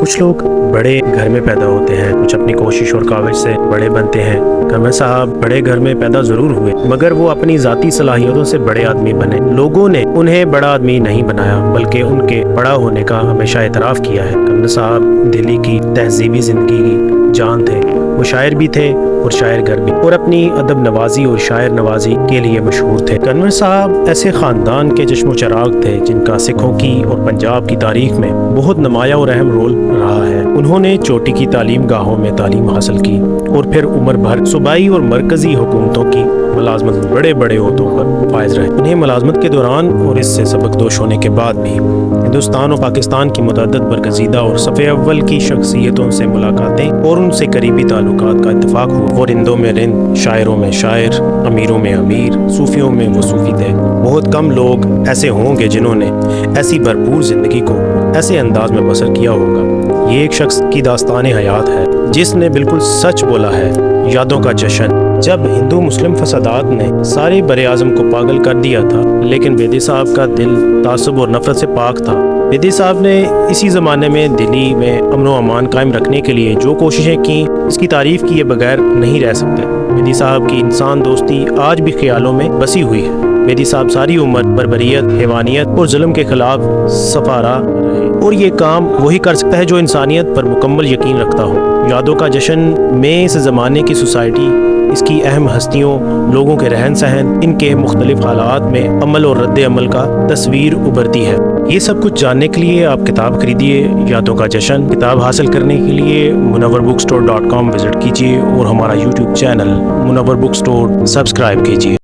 کچھ لوگ بڑے گھر میں پیدا ہوتے ہیں، کچھ اپنی کوشش اور کاوش سے بڑے بنتے ہیں۔ کنور صاحب بڑے گھر میں پیدا ضرور ہوئے، مگر وہ اپنی ذاتی صلاحیتوں سے بڑے آدمی بنے۔ لوگوں نے انہیں بڑا آدمی نہیں بنایا، بلکہ ان کے بڑا ہونے کا ہمیشہ اعتراف کیا ہے۔ کنور صاحب دہلی کی تہذیبی زندگی کی جان تھے۔ وہ شاعر بھی تھے اور شاعر گر بھی، اور اپنی ادب نوازی اور شاعر نوازی کے لیے مشہور تھے۔ کنور صاحب ایسے خاندان کے چشم و چراغ تھے جن کا سکھوں کی اور پنجاب کی تاریخ میں بہت نمایاں اور اہم رول رہا ہے۔ انہوں نے چوٹی کی تعلیم گاہوں میں تعلیم حاصل کی اور پھر عمر بھر صوبائی اور مرکزی حکومتوں کی ملازمت بڑے بڑے عہدوں پر فائز رہے۔ انہیں ملازمت کے دوران اور اس سے سبق دوش ہونے کے بعد بھی ہندوستان اور پاکستان کی متعدد برگزیدہ اور صف اول کی شخصیتوں سے ملاقاتیں اور ان سے قریبی تعلقات کا اتفاق ہوا۔ اور ہندوں میں رند، شاعروں میں شاعر، امیروں میں امیر، صوفیوں میں وہ صوفی تھے۔ بہت کم لوگ ایسے ہوں گے جنہوں نے ایسی بھرپور زندگی کو ایسے انداز میں بسر کیا ہوگا۔ یہ ایک شخص کی داستان حیات ہے جس نے بالکل سچ بولا ہے۔ یادوں کا جشن۔ جب ہندو مسلم فسادات نے سارے بر اعظم کو پاگل کر دیا تھا، لیکن بیدی صاحب کا دل تعصب اور نفرت سے پاک تھا۔ بیدی صاحب نے اسی زمانے میں دلی میں امن و امان قائم رکھنے کے لیے جو کوششیں کیں، اس کی تعریف کیے بغیر نہیں رہ سکتے۔ بیدی صاحب کی انسان دوستی آج بھی خیالوں میں بسی ہوئی ہے۔ بیدی صاحب ساری عمر بربریت، حیوانیت اور ظلم کے خلاف سفارہ رہے، اور یہ کام وہی کر سکتا ہے جو انسانیت پر مکمل یقین رکھتا ہو۔ یادوں کا جشن میں اس زمانے کی سوسائٹی، اس کی اہم ہستیوں، لوگوں کے رہن سہن، ان کے مختلف حالات میں عمل اور رد عمل کا تصویر ابھرتی ہے۔ یہ سب کچھ جاننے کے لیے آپ کتاب خریدیے، یادوں کا جشن۔ کتاب حاصل کرنے کے لیے munawwarbookstore.com وزٹ کیجیے اور ہمارا YouTube چینل منور بک اسٹور سبسکرائب کیجیے۔